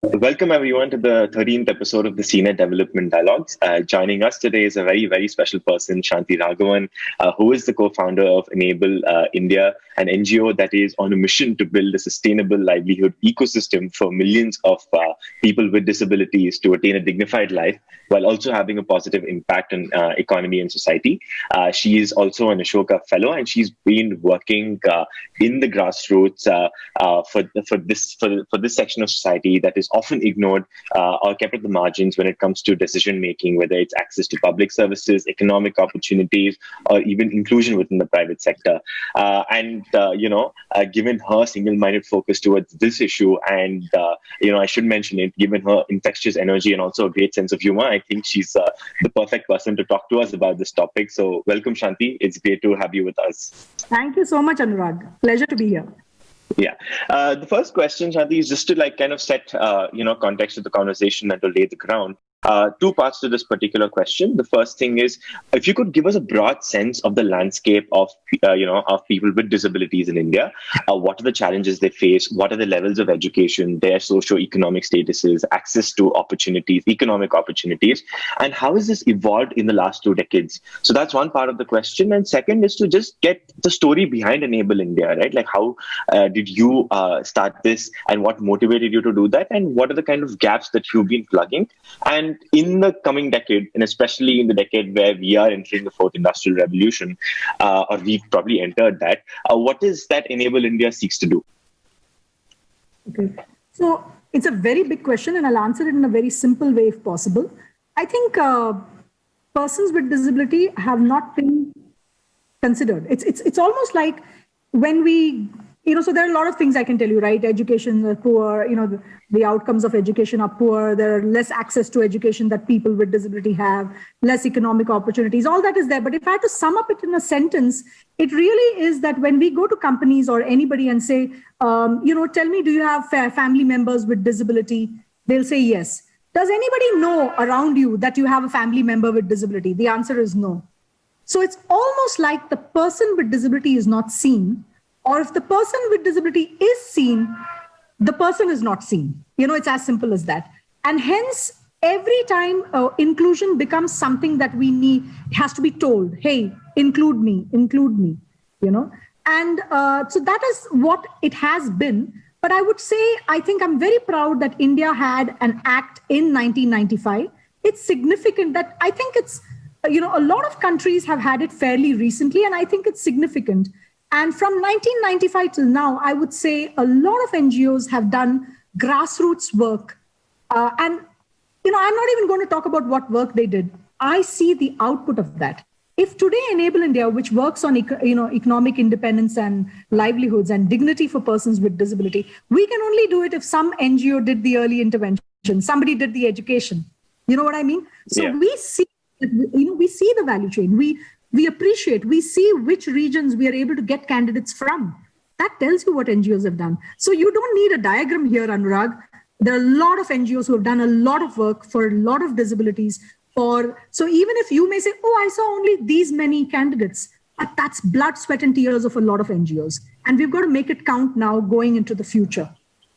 Welcome everyone to the 13th episode of the CNET Development Dialogues. Joining us today is a very, very special person, Shanti Raghavan, who is the co-founder of Enable India, an NGO that is on a mission to build a sustainable livelihood ecosystem for millions of people with disabilities to attain a dignified life while also having a positive impact on economy and society. She is also an Ashoka Fellow, and she's been working in the grassroots for this section of society that is often ignored or kept at the margins when it comes to decision making, whether it's access to public services, economic opportunities, or even inclusion within the private sector. Given her single-minded focus towards this issue, and I should mention it, given her infectious energy and also a great sense of humor, I think she's the perfect person to talk to us about this topic. So, welcome, Shanti. It's great to have you with us. Thank you so much, Anurag. Pleasure to be here. Yeah. The first question, Shanti, is just to set context of the conversation and to lay the ground. Two parts to this particular question. The first thing is, if you could give us a broad sense of the landscape of people with disabilities in India. What are the challenges they face? What are the levels of education, their socio-economic statuses, access to opportunities, economic opportunities, and how has this evolved in the last 2 decades? So that's one part of the question. And second is to just get the story behind Enable India, right? Like how did you start this, and what motivated you to do that, and what are the kind of gaps that you've been plugging? And in the coming decade, and especially in the decade where we are entering the fourth industrial revolution, or we've probably entered that, what is that Enable India seeks to do? Okay, so it's a very big question, and I'll answer it in a very simple way if possible. I think persons with disability have not been considered. It's almost like when we, so there are a lot of things I can tell you, right? Education is poor, the outcomes of education are poor. There are less access to education that people with disability have, less economic opportunities, all that is there. But if I had to sum up it in a sentence, it really is that when we go to companies or anybody and say, tell me, do you have family members with disability? They'll say yes. Does anybody know around you that you have a family member with disability? The answer is no. So it's almost like the person with disability is not seen, or if the person with disability is seen, the person is not seen. It's as simple as that. And hence, every time inclusion becomes something that we need, it has to be told, hey, include me, And so that is what it has been. But I would say, I think I'm very proud that India had an act in 1995. It's significant that I think it's, a lot of countries have had it fairly recently, and I think it's significant. And from 1995 till now, I would say a lot of NGOs have done grassroots work. I'm not even going to talk about what work they did. I see the output of that. If today Enable India, which works on economic independence and livelihoods and dignity for persons with disability, we can only do it if some NGO did the early intervention, somebody did the education. You know what I mean? So yeah. We see the value chain. We appreciate, we see which regions we are able to get candidates from. That tells you what NGOs have done. So you don't need a diagram here, Anurag. There are a lot of NGOs who have done a lot of work for a lot of disabilities. So even if you may say, oh, I saw only these many candidates, but that's blood, sweat, and tears of a lot of NGOs. And we've got to make it count now going into the future,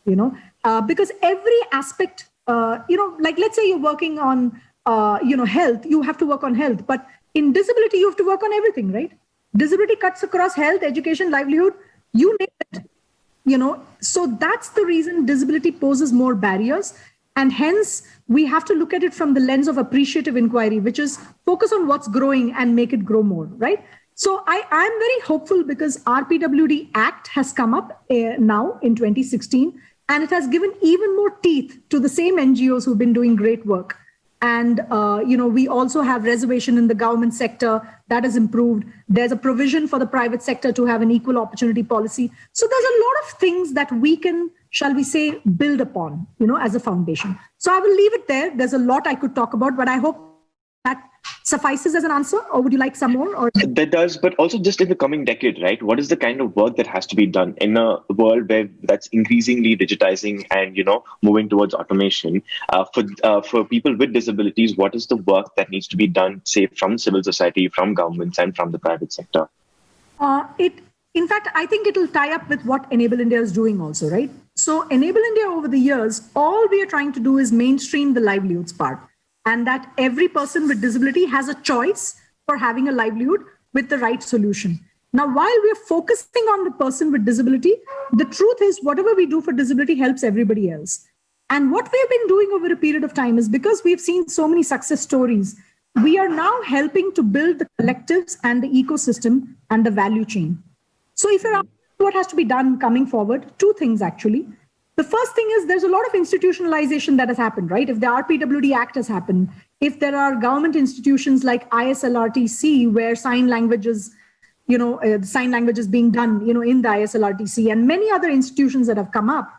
because every aspect, like let's say you're working on, health, you have to work on health, but in disability, you have to work on everything, right? Disability cuts across health, education, livelihood, you name it, So that's the reason disability poses more barriers. And hence, we have to look at it from the lens of appreciative inquiry, which is focus on what's growing and make it grow more, right? So I'm very hopeful because RPWD Act has come up now in 2016, and it has given even more teeth to the same NGOs who've been doing great work. And, we also have reservation in the government sector that has improved. There's a provision for the private sector to have an equal opportunity policy. So there's a lot of things that we can, shall we say, build upon, as a foundation. So I will leave it there. There's a lot I could talk about, but I hope that suffices as an answer, or would you like some more? Or that does, but also just in the coming decade, right? What is the kind of work that has to be done in a world where that's increasingly digitizing and moving towards automation? For people with disabilities, what is the work that needs to be done, say, from civil society, from governments, and from the private sector? In fact, I think it will tie up with what Enable India is doing also, right? So Enable India over the years, all we are trying to do is mainstream the livelihoods part, and that every person with disability has a choice for having a livelihood with the right solution. Now, while we are focusing on the person with disability, the truth is whatever we do for disability helps everybody else. And what we've been doing over a period of time is, because we've seen so many success stories, we are now helping to build the collectives and the ecosystem and the value chain. So if you're asking what has to be done coming forward, two things actually. The first thing is there's a lot of institutionalization that has happened, right? If the RPWD Act has happened, if there are government institutions like ISLRTC where sign languages, sign language is being done, in the ISLRTC, and many other institutions that have come up,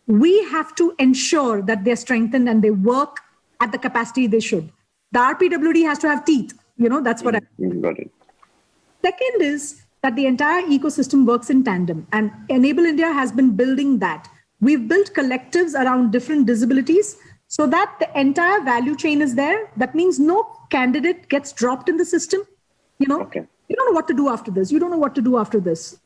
we have to ensure that they're strengthened and they work at the capacity they should. The RPWD has to have teeth, that's what I got it. Second is that the entire ecosystem works in tandem, and Enable India has been building that. We've built collectives around different disabilities so that the entire value chain is there. That means no candidate gets dropped in the system. Okay. You don't know what to do after this. You don't know what to do after this.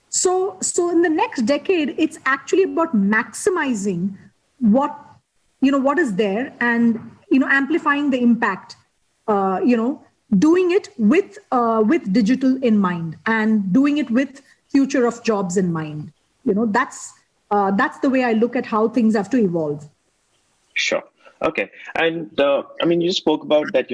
So in the next decade, it's actually about maximizing what is there and, amplifying the impact, doing it with digital in mind and doing it with future of jobs in mind. That's the way I look at how things have to evolve. Sure. Okay. And you spoke about that,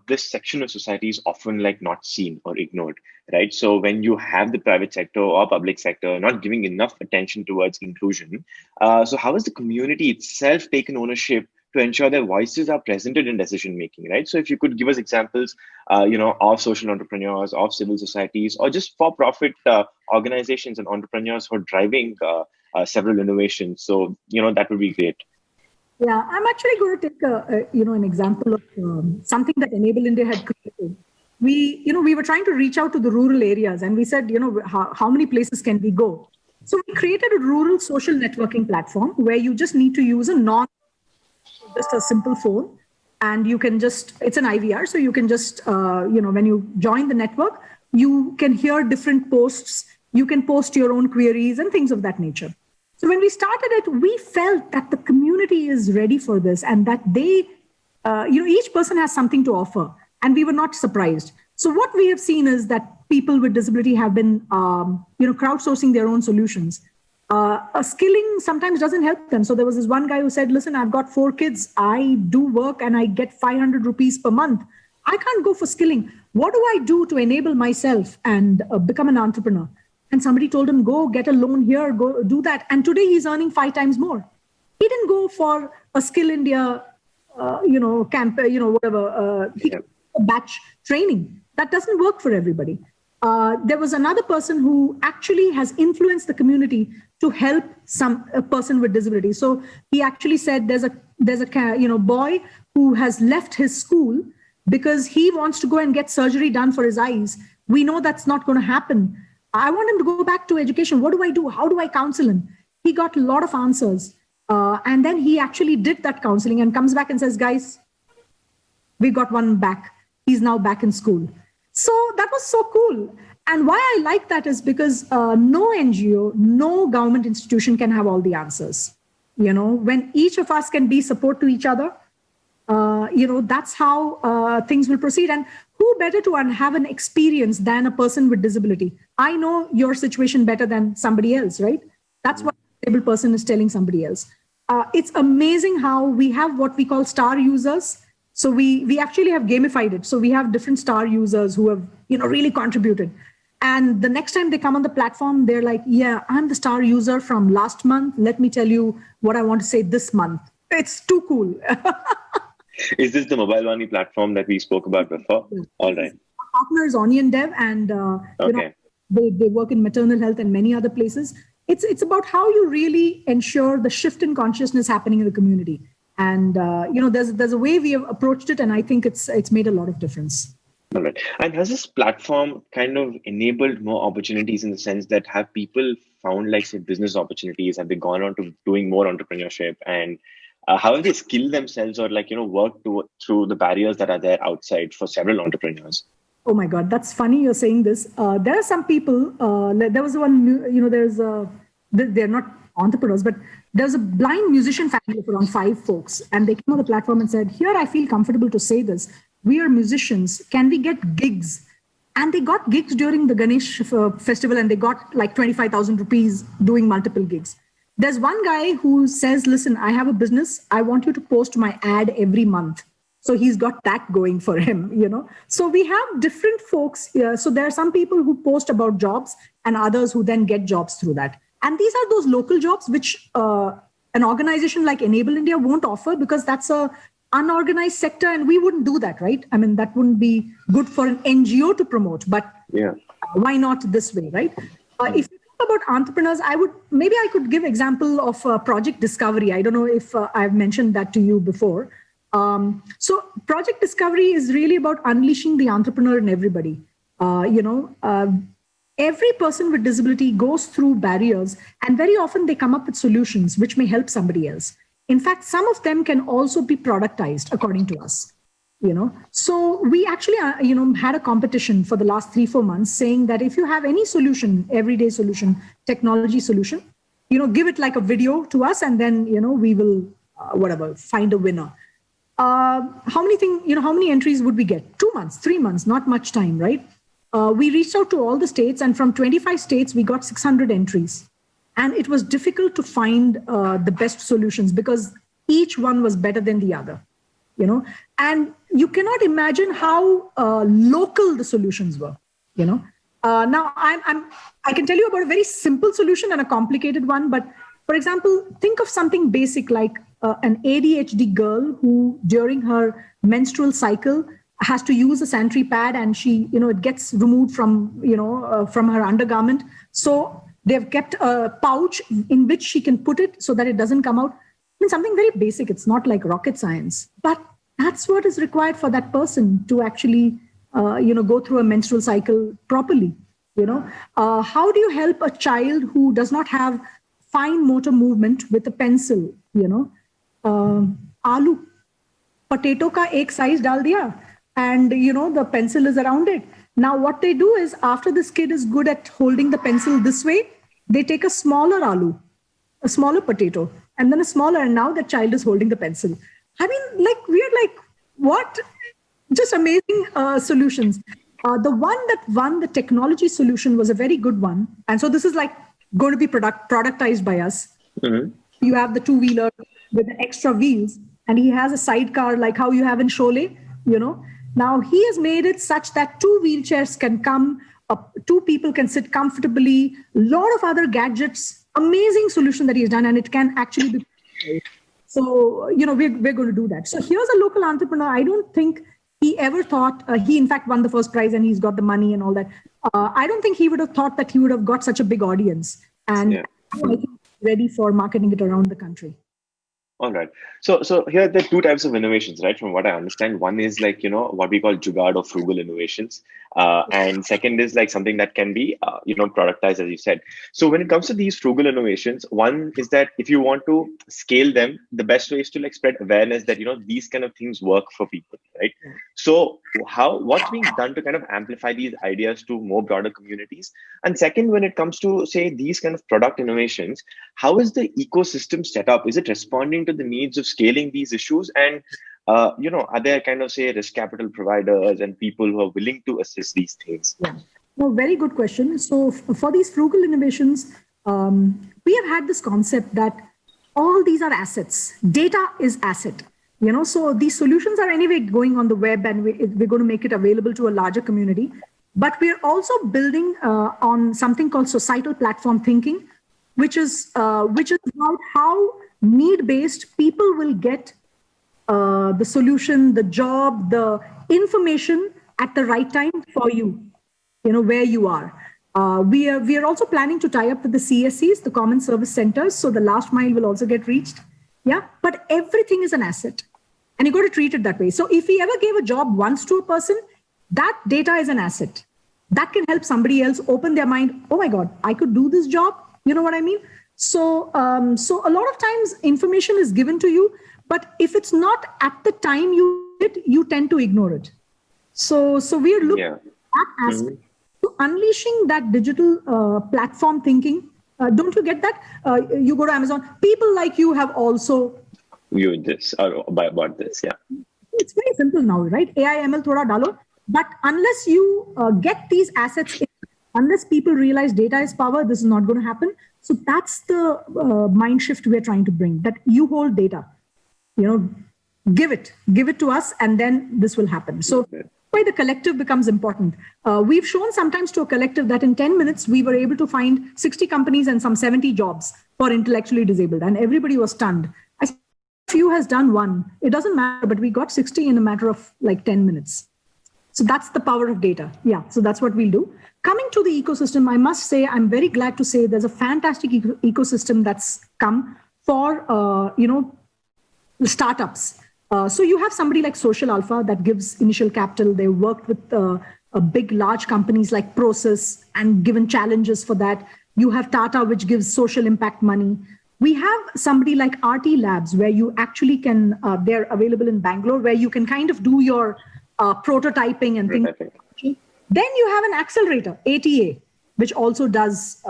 this section of society is often not seen or ignored, right? So when you have the private sector or public sector not giving enough attention towards inclusion, so how has the community itself taken ownership to ensure their voices are presented in decision making, right? So if you could give us examples, of social entrepreneurs, of civil societies, or just for-profit organizations and entrepreneurs who are driving several innovations. So, that would be great. Yeah, I'm actually going to take an example of something that Enable India had created. We were trying to reach out to the rural areas, and we said, how many places can we go? So we created a rural social networking platform where you just need to use just a simple phone, and you can it's an IVR, so you can just when you join the network, you can hear different posts, you can post your own queries and things of that nature. So when we started it, we felt that the community is ready for this and that they, each person has something to offer, and we were not surprised. So what we have seen is that people with disability have been, crowdsourcing their own solutions. Skilling sometimes doesn't help them. So there was this one guy who said, listen, I've got 4 kids. I do work and I get 500 rupees per month. I can't go for skilling. What do I do to enable myself and become an entrepreneur? And somebody told him, go get a loan here, go do that. And today he's earning 5 times more. He didn't go for a Skill India, camp, whatever, a batch training. That doesn't work for everybody. There was another person who actually has influenced the community to help a person with disability. So he actually said there's a boy who has left his school because he wants to go and get surgery done for his eyes. We know that's not going to happen. I want him to go back to education. What do I do? How do I counsel him? He got a lot of answers. And then he actually did that counseling and comes back and says, guys, we got one back. He's now back in school. So that was so cool. And why I like that is because no NGO, no government institution can have all the answers. When each of us can be support to each other, that's how things will proceed. And who better to have an experience than a person with disability? I know your situation better than somebody else, right? That's what a disabled person is telling somebody else. It's amazing how we have what we call star users. So we actually have gamified it. So we have different star users who have, really contributed. And the next time they come on the platform, they're like, yeah, I'm the star user from last month. Let me tell you what I want to say this month. It's too cool. Is this the Mobile Money platform that we spoke about before? Yes. All right. Our partner is Onion Dev, and okay. They work in maternal health and many other places. It's about how you really ensure the shift in consciousness happening in the community. And there's a way we have approached it, and I think it's made a lot of difference. All right. And has this platform kind of enabled more opportunities in the sense that have people found say business opportunities? Have they gone on to doing more entrepreneurship? And how have they skilled themselves or worked through the barriers that are there outside for several entrepreneurs? Oh my God, that's funny you're saying this. There are some people, there was one, there's they're not entrepreneurs, but there's a blind musician family of around 5 folks, and they came on the platform and said, here, I feel comfortable to say this. We are musicians. Can we get gigs? And they got gigs during the Ganesh festival, and they got like 25,000 rupees doing multiple gigs. There's one guy who says, listen, I have a business. I want you to post my ad every month. So he's got that going for him, So we have different folks. So there are some people who post about jobs and others who then get jobs through that. And these are those local jobs which an organization like Enable India won't offer, because that's a unorganized sector, and we wouldn't do that, right? I mean, that wouldn't be good for an NGO to promote, but why not this way, right? If you talk about entrepreneurs, I could give example of Project Discovery. I don't know if I've mentioned that to you before. So Project Discovery is really about unleashing the entrepreneur in everybody. Every person with disability goes through barriers, and very often they come up with solutions which may help somebody else. In fact, some of them can also be productized according to us. So we actually, had a competition for the last 3-4 months saying that if you have any solution, everyday solution, technology solution, give it like a video to us, and then, we will, find a winner. How many entries would we get? 2 months, 3 months, not much time, right? We reached out to all the states, and from 25 states, we got 600 entries. And it was difficult to find the best solutions because each one was better than the other, and you cannot imagine how local the solutions were, Now I can tell you about a very simple solution and a complicated one. But for example, think of something basic like an ADHD girl who during her menstrual cycle has to use a sanitary pad, and she, it gets removed from, from her undergarment. So they've kept a pouch in which she can put it so that it doesn't come out. I mean, something very basic. It's not like rocket science, but that's what is required for that person to actually, go through a menstrual cycle properly. How do you help a child who does not have fine motor movement with a pencil? Aloo, potato ka ek size dal diya, and the pencil is around it. Now what they do is, after this kid is good at holding the pencil this way, they take a smaller aloo, a smaller potato, and then a smaller, and now the child is holding the pencil. I mean, we're like, what? Just amazing solutions. The one that won the technology solution was a very good one. And so this is like going to be productized by us. Mm-hmm. You have the two-wheeler with the extra wheels, and he has a sidecar like how you have in Sholay, Now he has made it such that 2 wheelchairs can come, 2 people can sit comfortably, a lot of other gadgets, amazing solution that he's done, and it can actually be. So, we're going to do that. So here's a local entrepreneur. I don't think he ever thought, he in fact won the first prize and he's got the money and all that. I don't think he would have thought that he would have got such a big audience, and I think ready for marketing it around the country. All right. So here there are 2 types of innovations, right? From what I understand, one is like, what we call jugaad or frugal innovations. And second is like something that can be, productized, as you said. So when it comes to these frugal innovations, one is that if you want to scale them, the best way is to like spread awareness that, these kind of things work for people, right? So what's being done to kind of amplify these ideas to more broader communities? And second, when it comes to say these kind of product innovations, how is the ecosystem set up? Is it responding to the needs of scaling these issues? And are there kind of say risk capital providers and people who are willing to assist these things? Yeah, no, very good question. So for these frugal innovations, we have had this concept that all these are assets. Data is asset. So these solutions are anyway going on the web, and we're going to make it available to a larger community. But we're also building on something called societal platform thinking, which is about how need-based people will get the solution, the job, the information at the right time for you, where you are. We are also planning to tie up with the CSCs, the Common Service Centers, so the last mile will also get reached. Yeah, but everything is an asset, and you got to treat it that way. So if we ever gave a job once to a person, that data is an asset. That can help somebody else open their mind. Oh my God, I could do this job. You know what I mean? So a lot of times information is given to you, but if it's not at the time you tend to ignore it. So we are looking at that aspect. So unleashing that digital platform thinking Don't you get that? You go to Amazon, people like you have also viewed this or about this. Yeah. It's very simple now, right? AI, ML, thoda dalo. But unless you get these assets in, unless people realize data is power, this is not going to happen. So that's the mind shift we're trying to bring, that you hold data, give it to us, and then this will happen. So why the collective becomes important. We've shown sometimes to a collective that in 10 minutes, we were able to find 60 companies and some 70 jobs for intellectually disabled. And everybody was stunned. I said, few has done one. It doesn't matter, but we got 60 in a matter of like 10 minutes. So that's the power of data. Yeah, so that's what we'll do. Coming to the ecosystem, I must say, I'm very glad to say there's a fantastic ecosystem that's come for, the startups. So you have somebody like Social Alpha that gives initial capital. They worked with big, large companies like Prosus and given challenges for that. You have Tata, which gives social impact money. We have somebody like RT Labs, where you actually can, they're available in Bangalore, where you can kind of do your prototyping and things. Then you have an accelerator, ATA, which also does,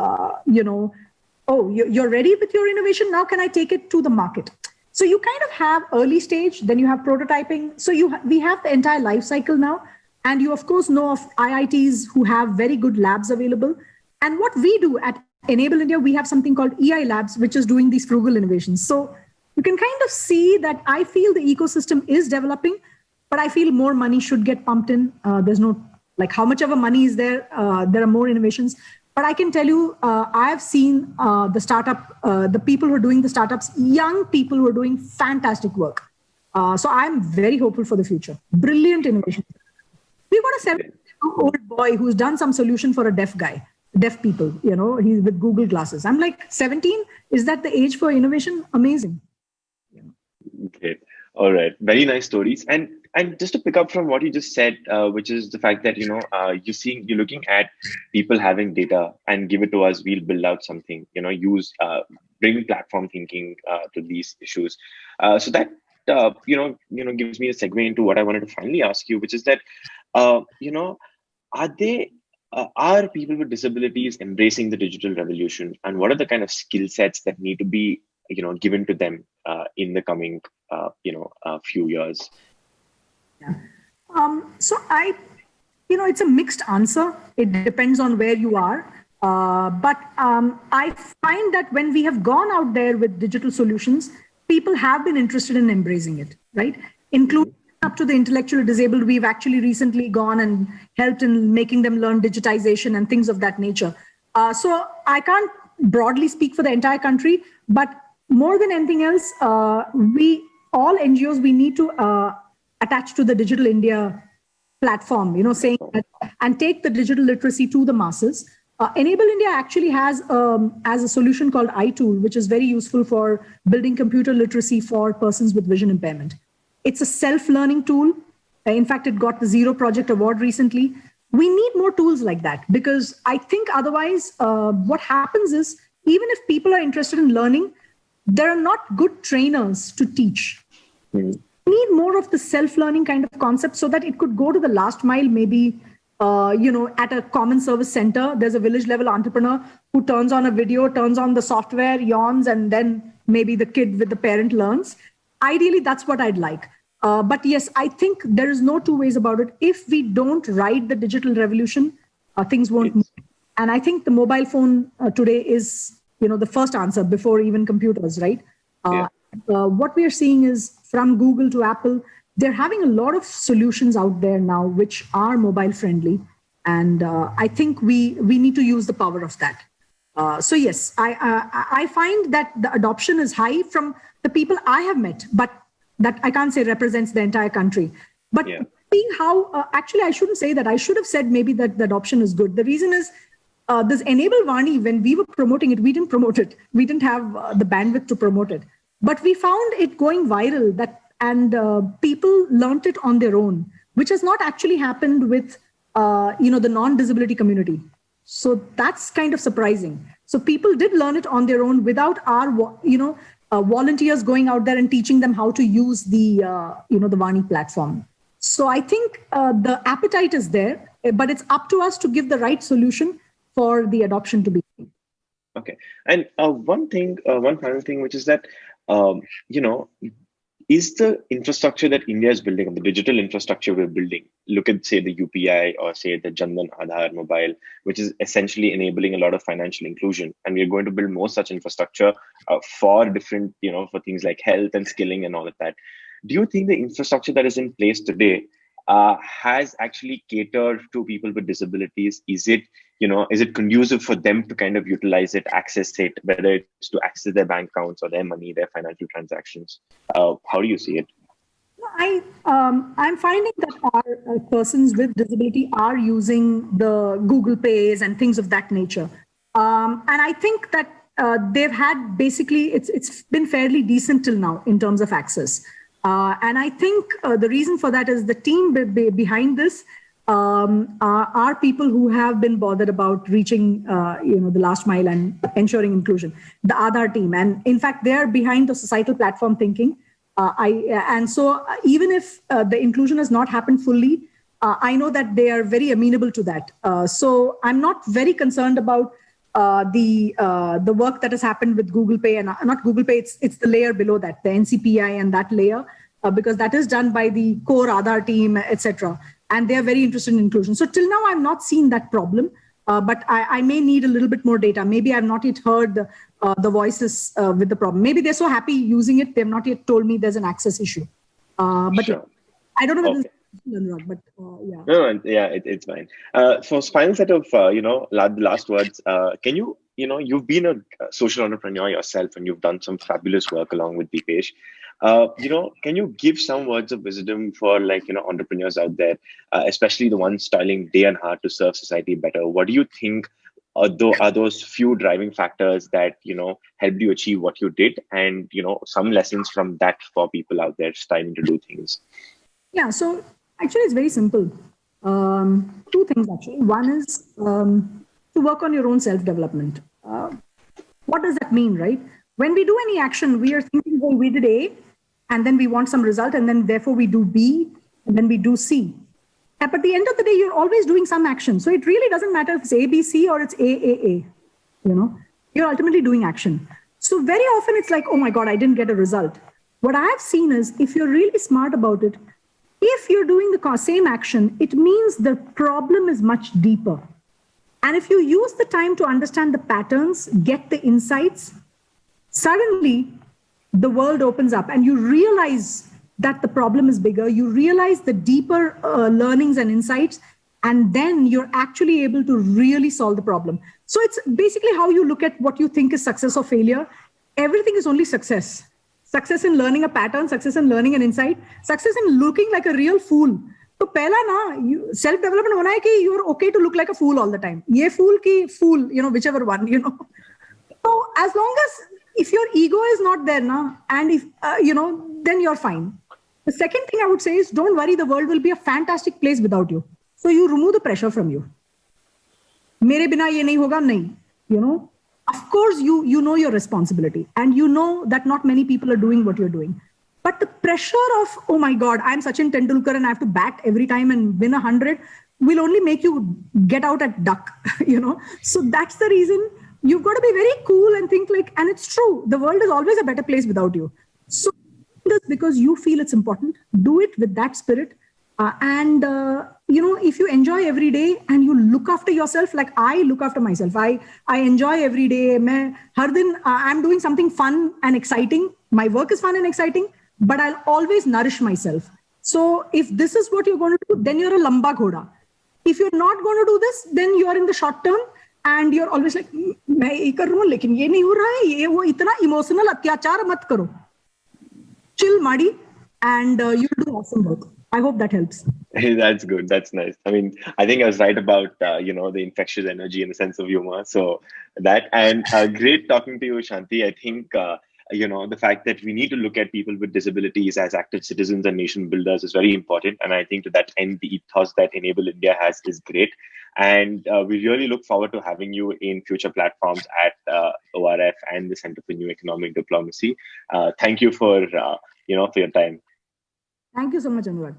you're ready with your innovation. Now can I take it to the market? So you kind of have early stage, then you have prototyping. So we have the entire life cycle now. And you, of course, know of IITs who have very good labs available. And what we do at Enable India, we have something called EI Labs, which is doing these frugal innovations. So you can kind of see that I feel the ecosystem is developing, but I feel more money should get pumped in. There's no, like how much of a money is there? There are more innovations. But I can tell you, I've seen the people who are doing the startups, young people who are doing fantastic work. So I'm very hopeful for the future. Brilliant innovation. We've got a 7-year-old boy who's done some solution for a deaf people, he's with Google glasses. I'm like, 17? Is that the age for innovation? Amazing. Great. All right. Very nice stories. And just to pick up from what you just said, which is the fact that, you're looking at people having data and give it to us, we'll build out something, bring platform thinking to these issues. So that, gives me a segue into what I wanted to finally ask you, which is that, are people with disabilities embracing the digital revolution, and what are the kind of skill sets that need to be, given to them in the coming, few years? Yeah. So it's a mixed answer. It depends on where you are. But I find that when we have gone out there with digital solutions, people have been interested in embracing it, right? Including up to the intellectually disabled, we've actually recently gone and helped in making them learn digitization and things of that nature. So I can't broadly speak for the entire country, but more than anything else, all NGOs, we need to attach to the Digital India platform, saying that, and take the digital literacy to the masses. Enable India actually has a solution called iTool, which is very useful for building computer literacy for persons with vision impairment. It's a self-learning tool. In fact, it got the Zero Project Award recently. We need more tools like that, because I think otherwise what happens is, even if people are interested in learning, there are not good trainers to teach. We need more of the self-learning kind of concept, so that it could go to the last mile, maybe at a common service center. There's a village level entrepreneur who turns on a video, turns on the software, yawns, and then maybe the kid with the parent learns. Ideally, that's what I'd like. But yes, I think there is no two ways about it. If we don't ride the digital revolution, things won't move. And I think the mobile phone today is, the first answer before even computers, right? What we are seeing is, from Google to Apple, they're having a lot of solutions out there now which are mobile friendly. And I think we need to use the power of that. So yes, I find that the adoption is high from the people I have met, but that I can't say represents the entire country. But seeing how, actually, I shouldn't say that. I should have said maybe that the adoption is good. The reason is this Enable Vani, when we were promoting it, we didn't promote it. We didn't have the bandwidth to promote it. But we found it going viral, and people learnt it on their own, which has not actually happened with the non-disability community. So that's kind of surprising. So people did learn it on their own without our volunteers going out there and teaching them how to use the the Vani platform. So I think the appetite is there, but it's up to us to give the right solution for the adoption to be. Okay. And one final thing, which is that, um, you know, is the infrastructure that India is building, or the digital infrastructure we're building, look at, say, the UPI or say the Jandan Aadhaar mobile, which is essentially enabling a lot of financial inclusion. And we're going to build more such infrastructure for different, for things like health and skilling and all of that. Do you think the infrastructure that is in place today has actually catered to people with disabilities? Is it conducive for them to kind of utilize it, access it, whether it's to access their bank accounts or their money, their financial transactions? How do you see it? I'm finding that our persons with disability are using the Google Pays and things of that nature, and I think that they've had basically it's been fairly decent till now in terms of access, and I think the reason for that is the team behind this are people who have been bothered about reaching the last mile and ensuring inclusion. The Aadhaar team, and in fact, they are behind the societal platform thinking. And so even if the inclusion has not happened fully, I know that they are very amenable to that. So I'm not very concerned about the work that has happened with Google Pay, and not Google Pay, it's the layer below that, the NCPI and that layer, because that is done by the core Aadhaar team, etc. And they are very interested in inclusion. So till now, I've not seen that problem. But I may need a little bit more data. Maybe I've not yet heard the voices with the problem. Maybe they're so happy using it, they've not yet told me there's an access issue. But Sure. I don't know whether Okay. but yeah. No, yeah, it's fine. For final set of, last words, can you've been a social entrepreneur yourself and you've done some fabulous work along with Deepesh. Can you give some words of wisdom for entrepreneurs out there, especially the ones toiling day and hard to serve society better? What do you think are those few driving factors that, helped you achieve what you did, and, some lessons from that for people out there striving to do things? Yeah, so actually it's very simple. Two things actually. One is to work on your own self-development. What does that mean, right? When we do any action, we are thinking, well, we did A, and then we want some result, and then therefore we do B, and then we do C. But at the end of the day, you're always doing some action. So it really doesn't matter if it's A, B, C, or it's A, A, A. You're ultimately doing action. So very often it's like, oh my God, I didn't get a result. What I have seen is if you're really smart about it, if you're doing the same action, it means the problem is much deeper. And if you use the time to understand the patterns, get the insights, suddenly the world opens up and you realize that the problem is bigger. You realize the deeper learnings and insights, and then you're actually able to really solve the problem. So it's basically how you look at what you think is success or failure. Everything is only success. Success in learning a pattern, success in learning an insight, success in looking like a real fool. So पहला ना self development होना है कि you're okay to look like a fool all the time. ये fool की fool, whichever one, So as long as if your ego is not there na, and if then you're fine. The second thing I would say is don't worry, the world will be a fantastic place without you. So you remove the pressure from you. मेरे बिना ये नहीं होगा नहीं, Of course, you know your responsibility, and you know that not many people are doing what you're doing. But the pressure of, oh my God, I'm Sachin Tendulkar and I have to bat every time and win 100 will only make you get out at duck, So that's the reason you've got to be very cool and think like, and it's true, the world is always a better place without you. So because you feel it's important, do it with that spirit. And if you enjoy every day and you look after yourself, like I look after myself, I enjoy every day. I'm doing something fun and exciting. My work is fun and exciting, but I'll always nourish myself. So if this is what you're going to do, then you're a lamba ghoda. If you're not going to do this, then you're in the short term and you're always like, मैं ये कर रहा हूँ, लेकिन ये नहीं हो रहा है, ये वो इतना emotional अत्याचार मत करो. Chill, Madi, and you'll do awesome work. I hope that helps. Hey, that's good. That's nice. I mean, I think I was right about, the infectious energy and the sense of humor. So that, and great talking to you, Shanti. I think, the fact that we need to look at people with disabilities as active citizens and nation builders is very important. And I think to that end, the ethos that Enable India has is great. And we really look forward to having you in future platforms at ORF and the Center for New Economic Diplomacy. Thank you for your time. Thank you so much, Anurag.